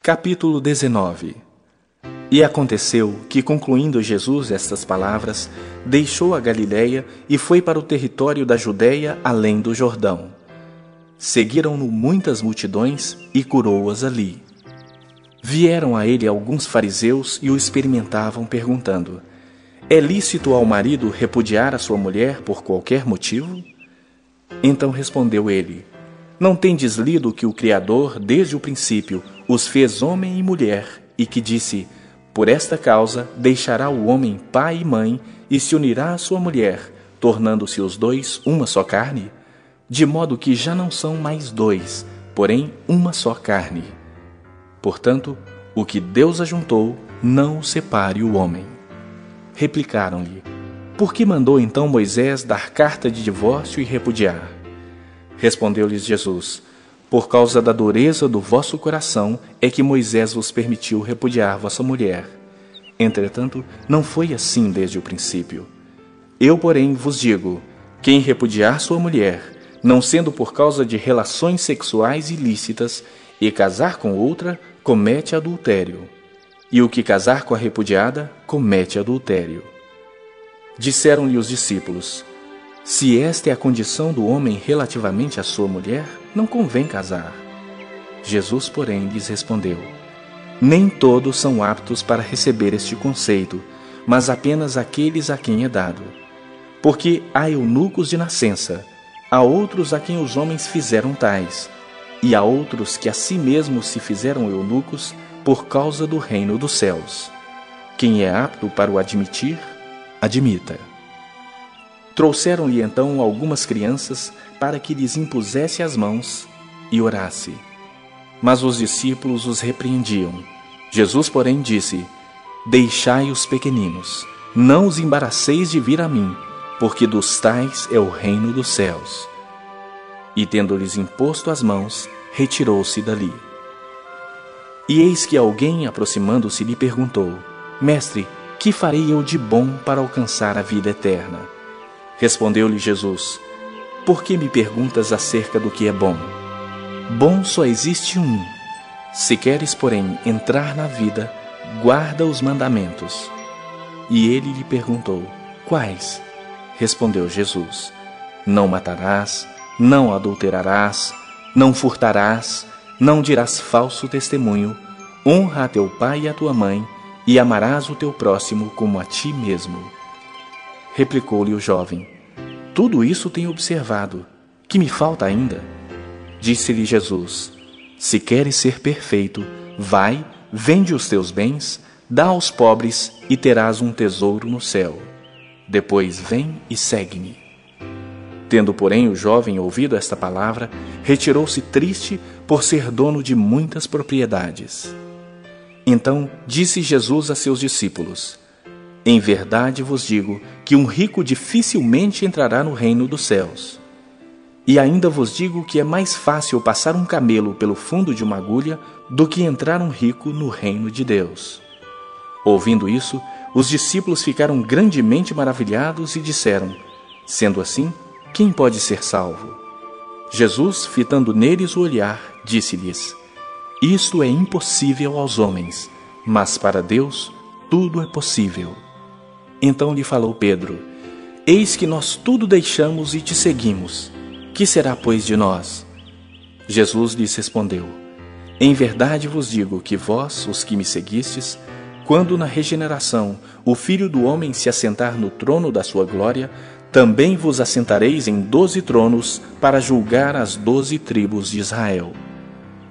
Capítulo 19. E aconteceu que, concluindo Jesus estas palavras, deixou a Galiléia e foi para o território da Judéia, além do Jordão. Seguiram-no muitas multidões e curou-as ali. Vieram a ele alguns fariseus e o experimentavam, perguntando: é lícito ao marido repudiar a sua mulher por qualquer motivo? Então respondeu ele: não tendes lido que o Criador, desde o princípio, os fez homem e mulher, e que disse: por esta causa deixará o homem pai e mãe, e se unirá à sua mulher, tornando-se os dois uma só carne? De modo que já não são mais dois, porém uma só carne. Portanto, o que Deus ajuntou, não o separe o homem. Replicaram-lhe: por que mandou então Moisés dar carta de divórcio e repudiar? Respondeu-lhes Jesus: por causa da dureza do vosso coração é que Moisés vos permitiu repudiar vossa mulher. Entretanto, não foi assim desde o princípio. Eu, porém, vos digo: quem repudiar sua mulher, não sendo por causa de relações sexuais ilícitas, e casar com outra, comete adultério. E o que casar com a repudiada, comete adultério. Disseram-lhe os discípulos: se esta é a condição do homem relativamente à sua mulher, não convém casar. Jesus, porém, lhes respondeu: nem todos são aptos para receber este conceito, mas apenas aqueles a quem é dado. Porque há eunucos de nascença, há outros a quem os homens fizeram tais, e há outros que a si mesmos se fizeram eunucos por causa do reino dos céus. Quem é apto para o admitir, admita. Trouxeram-lhe então algumas crianças para que lhes impusesse as mãos e orasse. Mas os discípulos os repreendiam. Jesus, porém, disse: deixai os pequeninos, não os embaraceis de vir a mim, porque dos tais é o reino dos céus. E tendo-lhes imposto as mãos, retirou-se dali. E eis que alguém, aproximando-se, lhe perguntou: mestre, que farei eu de bom para alcançar a vida eterna? Respondeu-lhe Jesus: por que me perguntas acerca do que é bom? Bom só existe um. Se queres, porém, entrar na vida, guarda os mandamentos. E ele lhe perguntou: quais? Respondeu Jesus: não matarás, não adulterarás, não furtarás, não dirás falso testemunho, honra a teu pai e a tua mãe, e amarás o teu próximo como a ti mesmo. Replicou-lhe o jovem: tudo isso tenho observado. Que me falta ainda? Disse-lhe Jesus: se queres ser perfeito, vai, vende os teus bens, dá aos pobres e terás um tesouro no céu. Depois vem e segue-me. Tendo, porém, o jovem ouvido esta palavra, retirou-se triste por ser dono de muitas propriedades. Então disse Jesus a seus discípulos: em verdade vos digo que um rico dificilmente entrará no reino dos céus. E ainda vos digo que é mais fácil passar um camelo pelo fundo de uma agulha do que entrar um rico no reino de Deus. Ouvindo isso, os discípulos ficaram grandemente maravilhados e disseram: sendo assim, quem pode ser salvo? Jesus, fitando neles o olhar, disse-lhes: isto é impossível aos homens, mas para Deus tudo é possível. Então lhe falou Pedro: eis que nós tudo deixamos e te seguimos. Que será, pois, de nós? Jesus lhes respondeu: em verdade vos digo que vós, os que me seguistes, quando na regeneração o Filho do Homem se assentar no trono da sua glória, também vos assentareis em 12 tronos para julgar as 12 tribos de Israel.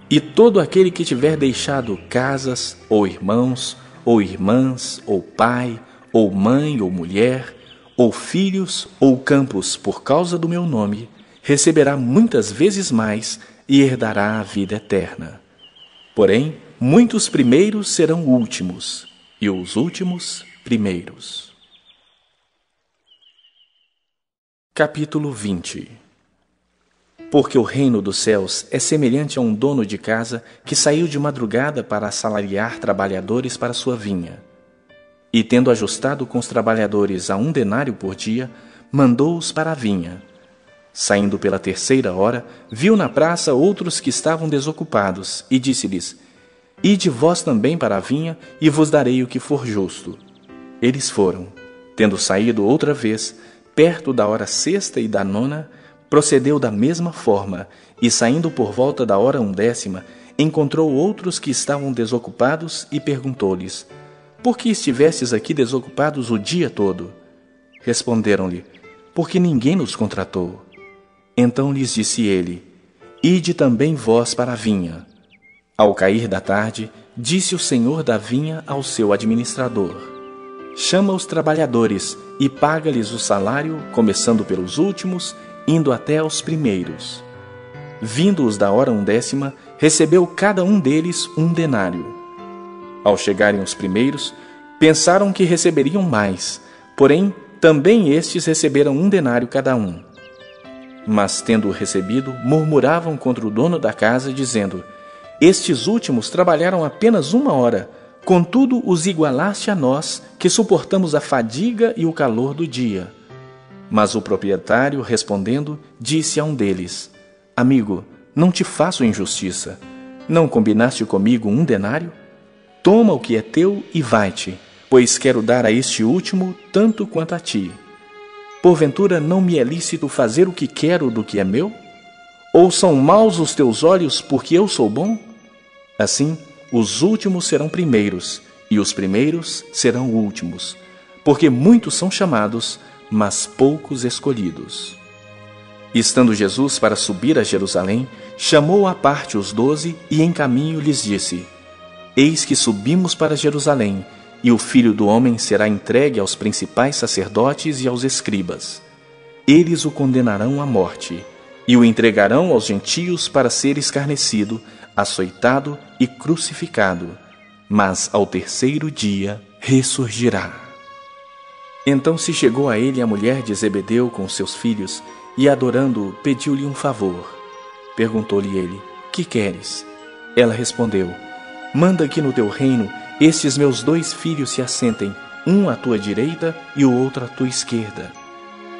E todo aquele que tiver deixado casas, ou irmãos, ou irmãs, ou pai, ou mãe, ou mulher, ou filhos, ou campos, por causa do meu nome, receberá muitas vezes mais e herdará a vida eterna. Porém, muitos primeiros serão últimos, e os últimos primeiros. Capítulo 20. Porque o reino dos céus é semelhante a um dono de casa que saiu de madrugada para assalariar trabalhadores para sua vinha. E tendo ajustado com os trabalhadores a 1 denário por dia, mandou-os para a vinha. Saindo pela 3ª hora, viu na praça outros que estavam desocupados, e disse-lhes: Ide vós também para a vinha, e vos darei o que for justo. Eles foram. Tendo saído outra vez, perto da hora sexta e da nona, procedeu da mesma forma, e saindo por volta da hora 11ª, encontrou outros que estavam desocupados e perguntou-lhes: Por que estivestes aqui desocupados o dia todo? Responderam-lhe: Porque ninguém nos contratou. Então lhes disse ele: Ide também vós para a vinha. Ao cair da tarde, disse o senhor da vinha ao seu administrador: Chama os trabalhadores e paga-lhes o salário, começando pelos últimos, indo até aos primeiros. Vindo os da hora 11ª, recebeu cada um deles 1 denário. Ao chegarem os primeiros, pensaram que receberiam mais, porém, também estes receberam 1 denário cada um. Mas, tendo recebido, murmuravam contra o dono da casa, dizendo: Estes últimos trabalharam apenas 1 hora, contudo os igualaste a nós, que suportamos a fadiga e o calor do dia. Mas o proprietário, respondendo, disse a um deles: Amigo, não te faço injustiça. Não combinaste comigo 1 denário? Toma o que é teu e vai-te, pois quero dar a este último tanto quanto a ti. Porventura não me é lícito fazer o que quero do que é meu? Ou são maus os teus olhos porque eu sou bom? Assim, os últimos serão primeiros, e os primeiros serão últimos, porque muitos são chamados, mas poucos escolhidos. Estando Jesus para subir a Jerusalém, chamou à parte os 12 e em caminho lhes disse: Eis que subimos para Jerusalém, e o Filho do Homem será entregue aos principais sacerdotes e aos escribas. Eles o condenarão à morte, e o entregarão aos gentios para ser escarnecido, açoitado e crucificado, mas ao 3º dia ressurgirá. Então se chegou a ele a mulher de Zebedeu com seus filhos, e adorando-o, pediu-lhe um favor. Perguntou-lhe ele: Que queres? Ela respondeu: Manda que no teu reino estes meus 2 filhos se assentem, um à tua direita e o outro à tua esquerda.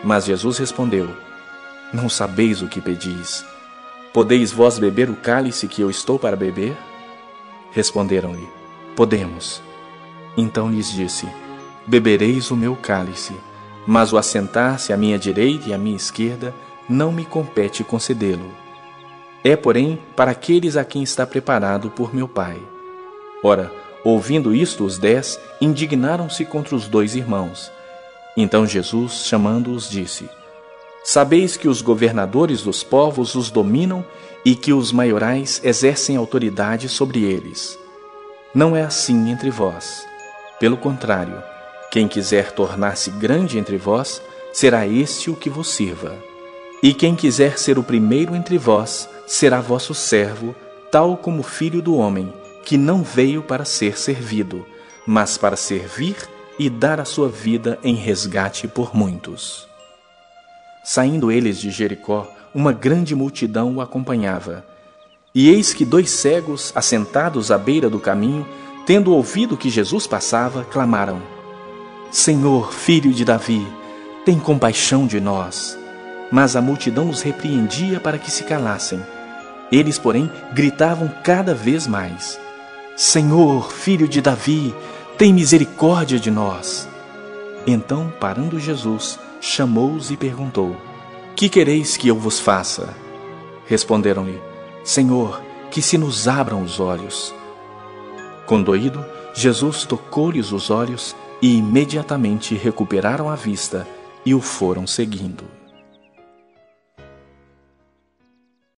Mas Jesus respondeu: Não sabeis o que pedis. Podeis vós beber o cálice que eu estou para beber? Responderam-lhe: Podemos. Então lhes disse: Bebereis o meu cálice, mas o assentar-se à minha direita e à minha esquerda não me compete concedê-lo. É, porém, para aqueles a quem está preparado por meu Pai. Ora, ouvindo isto, os 10 indignaram-se contra os 2 irmãos. Então Jesus, chamando-os, disse: Sabeis que os governadores dos povos os dominam e que os maiorais exercem autoridade sobre eles. Não é assim entre vós. Pelo contrário, quem quiser tornar-se grande entre vós, será este o que vos sirva. E quem quiser ser o primeiro entre vós, será vosso servo, tal como o Filho do Homem, que não veio para ser servido, mas para servir e dar a sua vida em resgate por muitos. Saindo eles de Jericó, uma grande multidão o acompanhava. E eis que 2 cegos, assentados à beira do caminho, tendo ouvido que Jesus passava, clamaram: Senhor, filho de Davi, tem compaixão de nós. Mas a multidão os repreendia para que se calassem. Eles, porém, gritavam cada vez mais: Senhor, filho de Davi, tem misericórdia de nós. Então, parando Jesus, chamou-os e perguntou: Que quereis que eu vos faça? Responderam-lhe: Senhor, que se nos abram os olhos. Condoído, Jesus tocou-lhes os olhos e imediatamente recuperaram a vista e o foram seguindo.